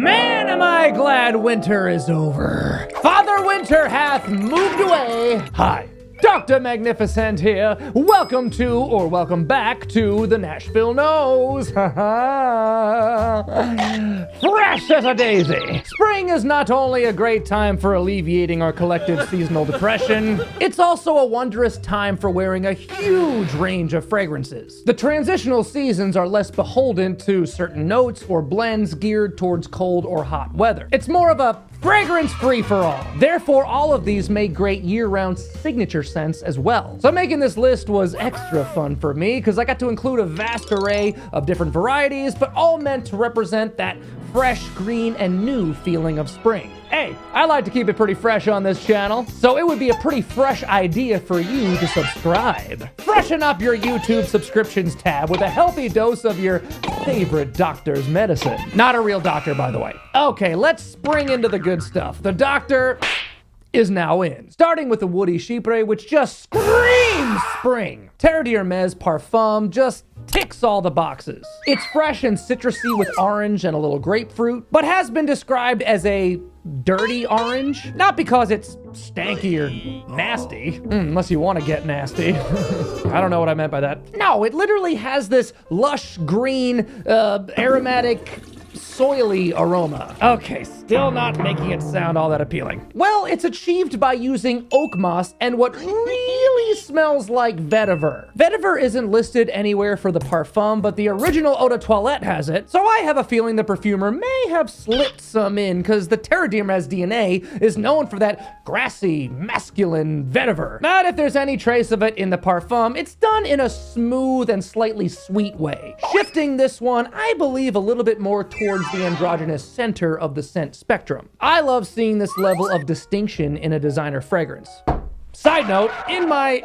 Man, am I glad winter is over. Father Winter hath moved away. Hi, Dr. Magnifiscent here. Welcome to, or welcome back to the Nashville Nose. Fresh as a daisy. Spring is not only a great time for alleviating our collective seasonal depression, it's also a wondrous time for wearing a huge range of fragrances. The transitional seasons are less beholden to certain notes or blends geared towards cold or hot weather. It's more of a fragrance free-for-all. Therefore, all of these make great year-round signature scents as well. So making this list was extra fun for me because I got to include a vast array of different varieties, but all meant to represent that fresh, green, and new feeling of spring. Hey, I like to keep it pretty fresh on this channel, so it would be a pretty fresh idea for you to subscribe. Freshen up your YouTube subscriptions tab with a healthy dose of your favorite doctor's medicine. Not a real doctor, by the way. Okay, let's spring into the good stuff. The doctor is now in. Starting with the woody chypre, which just screams spring. Terre Hermes Parfum just ticks all the boxes. It's fresh and citrusy with orange and a little grapefruit, but has been described as a dirty orange. Not because it's stanky or nasty, unless you want to get nasty. I don't know what I meant by that. No, it literally has this lush green, aromatic, soily aroma. Okay, still not making it sound all that appealing. Well, it's achieved by using oak moss and what really smells like vetiver. Vetiver isn't listed anywhere for the parfum, but the original eau de toilette has it, so I have a feeling the perfumer may have slipped some in because the Terre Hermes DNA is known for that grassy, masculine vetiver. But if there's any trace of it in the parfum, it's done in a smooth and slightly sweet way, shifting this one, I believe, a little bit more towards the androgynous center of the scent spectrum. I love seeing this level of distinction in a designer fragrance. Side note, in my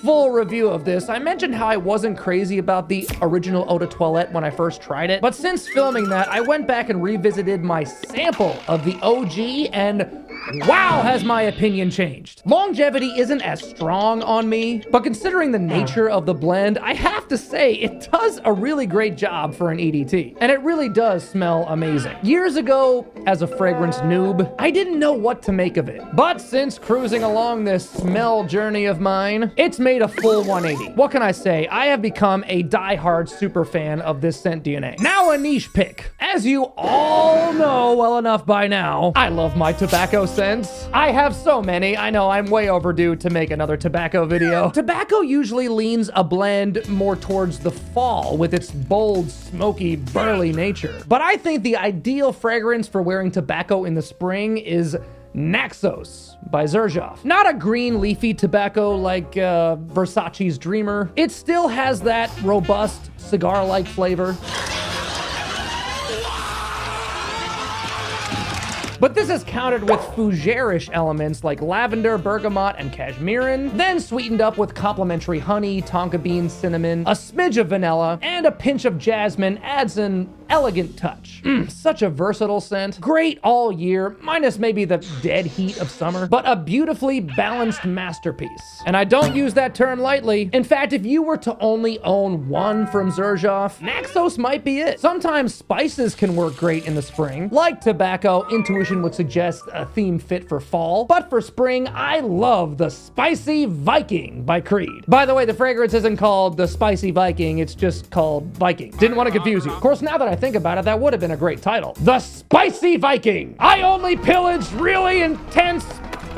full review of this, I mentioned how I wasn't crazy about the original eau de toilette when I first tried it, but since filming that, I went back and revisited my sample of the OG, and wow, has my opinion changed. Longevity isn't as strong on me, but considering the nature of the blend, I have to say it does a really great job for an EDT, and it really does smell amazing. Years ago, as a fragrance noob, I didn't know what to make of it, but since cruising along this smell journey of mine, it's made a full 180. What can I say? I have become a die-hard super fan of this scent DNA. Now a niche pick. As you all know well enough by now, I love my tobacco scents. I have so many. I know I'm way overdue to make another tobacco video. Tobacco usually leans a blend more towards the fall with its bold, smoky, burly nature. But I think the ideal fragrance for wearing tobacco in the spring is Naxos by Xerjoff. Not a green leafy tobacco like Versace's Dreamer. It still has that robust cigar-like flavor. But this is countered with fougere-ish elements like lavender, bergamot, and cashmeran, then sweetened up with complementary honey, tonka bean, cinnamon, a smidge of vanilla, and a pinch of jasmine adds an elegant touch. Such a versatile scent. Great all year, minus maybe the dead heat of summer, but a beautifully balanced masterpiece. And I don't use that term lightly. In fact, if you were to only own one from Xerjoff, Naxos might be it. Sometimes spices can work great in the spring. Like tobacco, intuition would suggest a theme fit for fall, but for spring, I love the Spicy Viking by Creed. By the way, the fragrance isn't called the Spicy Viking, it's just called Viking. Didn't want to confuse you. Of course, now that I think about it, that would have been a great title. The Spicy Viking. I only pillage really intense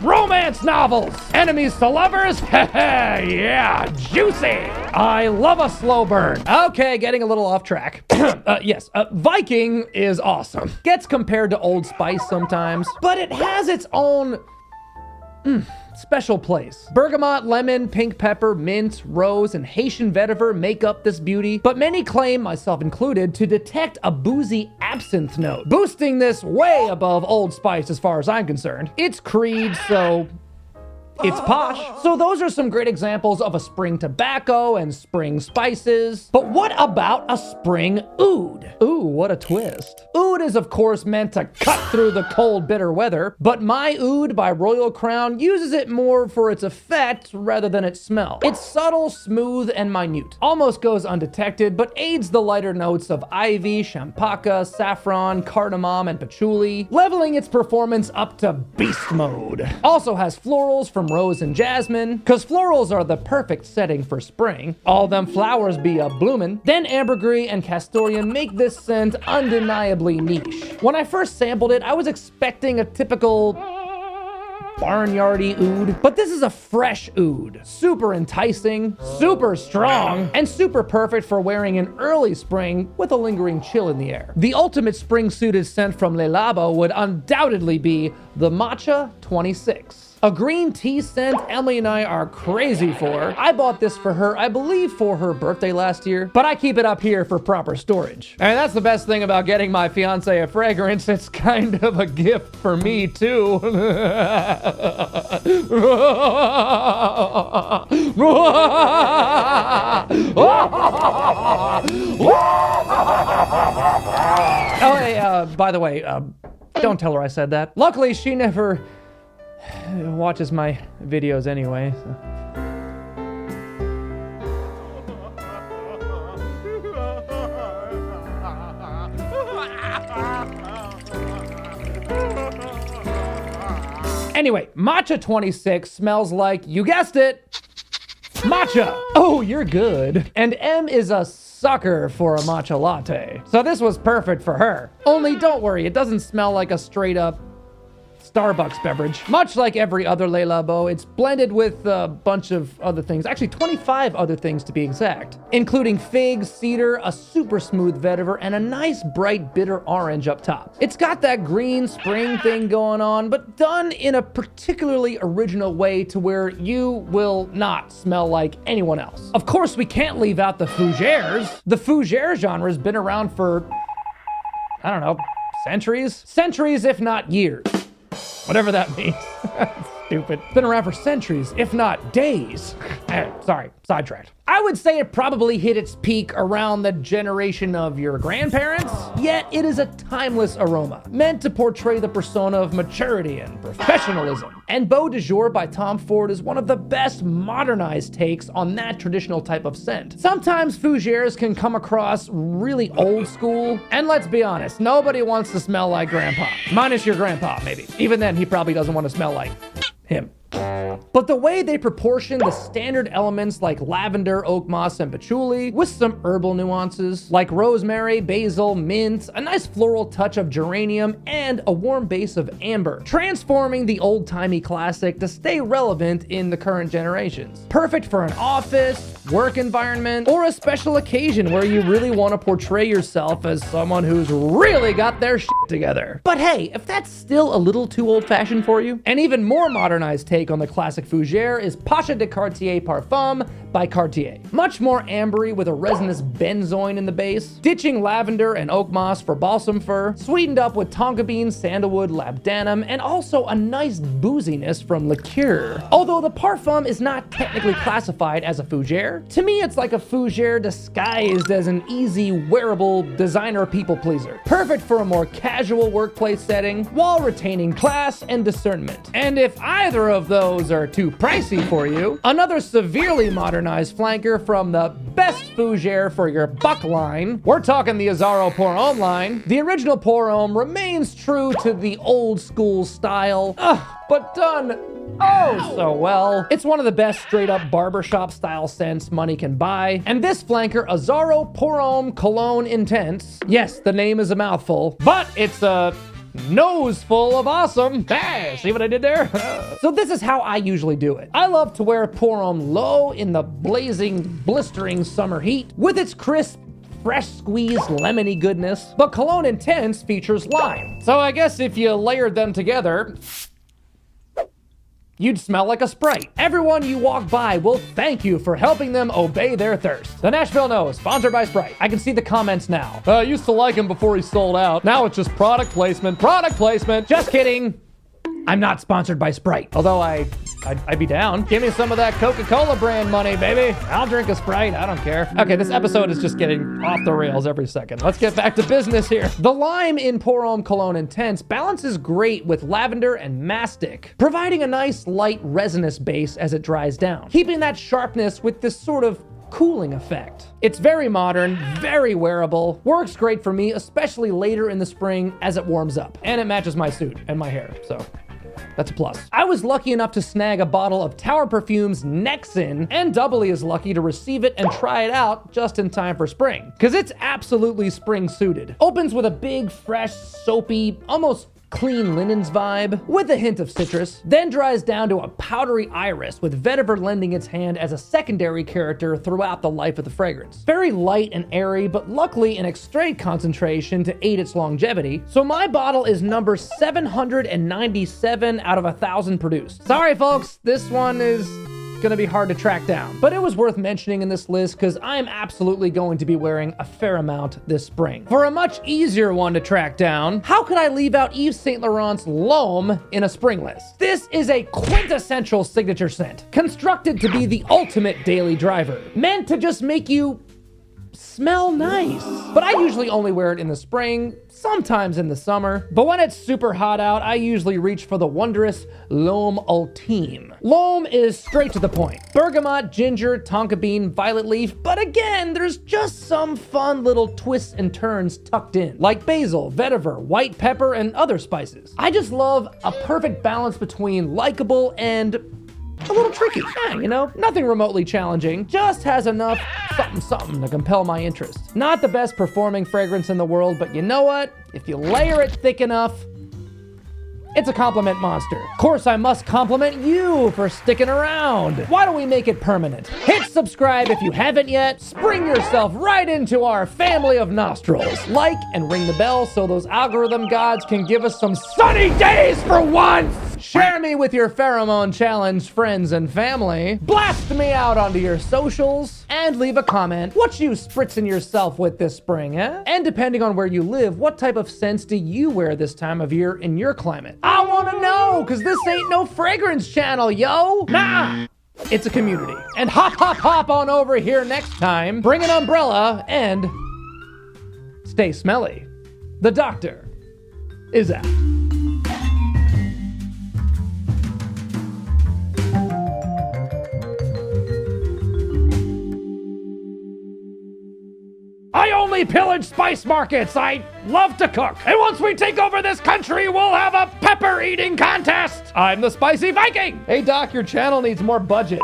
romance novels. Enemies to lovers? Yeah, juicy. I love a slow burn. Okay, getting a little off track. Yes, Viking is awesome. Gets compared to Old Spice sometimes, but it has its own special place. Bergamot, lemon, pink pepper, mint, rose, and Haitian vetiver make up this beauty, but many claim, myself included, to detect a boozy absinthe note, boosting this way above Old Spice as far as I'm concerned. It's Creed, so It's posh. So those are some great examples of a spring tobacco and spring spices. But what about a spring oud? Ooh, what a twist. Oud is of course meant to cut through the cold, bitter weather, but my oud by Royal Crown uses it more for its effect rather than its smell. It's subtle, smooth, and minute. Almost goes undetected, but aids the lighter notes of ivy, champaca, saffron, cardamom, and patchouli, leveling its performance up to beast mode. Also has florals from rose and jasmine, cause florals are the perfect setting for spring. All them flowers be bloomin'. Then ambergris and castoreum make this scent undeniably niche. When I first sampled it, I was expecting a typical barnyardy oud, but this is a fresh oud. Super enticing, super strong, and super perfect for wearing in early spring with a lingering chill in the air. The ultimate spring-suited scent from Labo would undoubtedly be the Matcha 26. A green tea scent Emily and I are crazy for. I bought this for her, I believe for her birthday last year, but I keep it up here for proper storage. And that's the best thing about getting my fiance a fragrance. It's kind of a gift for me too. Oh, hey, by the way, don't tell her I said that. Luckily, she never watches my videos anyway. So. Anyway, Matcha 26 smells like, you guessed it, matcha. Oh, you're good. And M is a sucker for a matcha latte. So this was perfect for her. Only don't worry, it doesn't smell like a straight up Starbucks beverage. Much like every other Le Labo, it's blended with a bunch of other things, actually 25 other things to be exact, including figs, cedar, a super smooth vetiver, and a nice bright bitter orange up top. It's got that green spring thing going on, but done in a particularly original way to where you will not smell like anyone else. Of course, we can't leave out the fougères. The fougère genre has been around for, I don't know, centuries? Centuries, if not years. Whatever that means. Stupid. It's been around for centuries, if not days. Sorry, sidetracked. I would say it probably hit its peak around the generation of your grandparents, yet it is a timeless aroma, meant to portray the persona of maturity and professionalism. And Beau de Jour by Tom Ford is one of the best modernized takes on that traditional type of scent. Sometimes fougères can come across really old school, and let's be honest, nobody wants to smell like grandpa. Minus your grandpa, maybe. Even then, he probably doesn't want to smell like him. But the way they proportion the standard elements like lavender, oak moss, and patchouli with some herbal nuances like rosemary, basil, mint, a nice floral touch of geranium, and a warm base of amber, transforming the old-timey classic to stay relevant in the current generations. Perfect for an office, work environment, or a special occasion where you really want to portray yourself as someone who's really got their shit together. But hey, if that's still a little too old-fashioned for you, an even more modernized take on the classic fougère is Pasha de Cartier Parfum by Cartier. Much more ambery with a resinous benzoin in the base, ditching lavender and oak moss for balsam fir, sweetened up with tonka bean, sandalwood, labdanum, and also a nice booziness from liqueur. Although the Parfum is not technically classified as a fougère, to me it's like a fougère disguised as an easy, wearable designer people pleaser. Perfect for a more casual workplace setting while retaining class and discernment. And if either of those are too pricey for you, another severely modernized flanker from the best fougère for your buck line, we're talking the Azzaro Pour Homme line. The original Pour Homme remains true to the old school style, but done oh so well. It's one of the best straight up barbershop style scents money can buy. And this flanker, Azzaro Pour Homme Cologne Intense, yes, the name is a mouthful, but it's a nose full of awesome. Hey, see what I did there? So this is how I usually do it. I love to wear Pour Homme low in the blazing, blistering summer heat with its crisp, fresh squeezed lemony goodness, but Cologne Intense features lime. So I guess if you layered them together, you'd smell like a Sprite. Everyone you walk by will thank you for helping them obey their thirst. The Nashville Knows, sponsored by Sprite. I can see the comments now. I used to like him before he sold out. Now it's just product placement, product placement. Just kidding. I'm not sponsored by Sprite, although I I'd be down. Give me some of that Coca-Cola brand money, baby. I'll drink a Sprite. I don't care. Okay, this episode is just getting off the rails every second. Let's get back to business here. The lime in Pour Homme Cologne Intense balances great with lavender and mastic, providing a nice light resinous base as it dries down, keeping that sharpness with this sort of cooling effect. It's very modern, very wearable, works great for me, especially later in the spring as it warms up. And it matches my suit and my hair, so that's a plus. I was lucky enough to snag a bottle of Tower Perfumes Nexin, and doubly as lucky to receive it and try it out just in time for spring, because it's absolutely spring suited. Opens with a big, fresh, soapy, almost clean linens vibe with a hint of citrus, then dries down to a powdery iris with vetiver lending its hand as a secondary character throughout the life of the fragrance. Very light and airy, but luckily in extrait concentration to aid its longevity. So my bottle is number 797 out of 1,000 produced. Sorry folks, this one is gonna be hard to track down, but it was worth mentioning in this list because I'm absolutely going to be wearing a fair amount this spring. For a much easier one to track down, how could I leave out Yves Saint Laurent's L'Homme in a spring list? This is a quintessential signature scent, constructed to be the ultimate daily driver, meant to just make you smell nice. But I usually only wear it in the spring, sometimes in the summer. But when it's super hot out, I usually reach for the wondrous L'Homme Ultime. L'Homme is straight to the point. Bergamot, ginger, tonka bean, violet leaf, but again, there's just some fun little twists and turns tucked in, like basil, vetiver, white pepper, and other spices. I just love a perfect balance between likable and a little tricky. Yeah, you know, nothing remotely challenging, just has enough something to compel my interest. Not the best performing fragrance in the world, but you know what? If you layer it thick enough, it's a compliment monster. Of course, I must compliment you for sticking around. Why don't we make it permanent? Hit subscribe if you haven't yet. Spring yourself right into our family of nostrils. Like and ring the bell so those algorithm gods can give us some sunny days for once. Share me with your pheromone challenge friends and family. Blast me out onto your socials and leave a comment. What you spritzing yourself with this spring, eh? And depending on where you live, what type of scents do you wear this time of year in your climate? I want to know, because this ain't no fragrance channel, yo. Nah, it's a community. And hop on over here next time. Bring an umbrella and stay smelly. The doctor is out. I only pillage spice markets. I love to cook. And once we take over this country, we'll have a pepper eating contest. I'm the Spicy Viking. Hey, Doc, your channel needs more budget.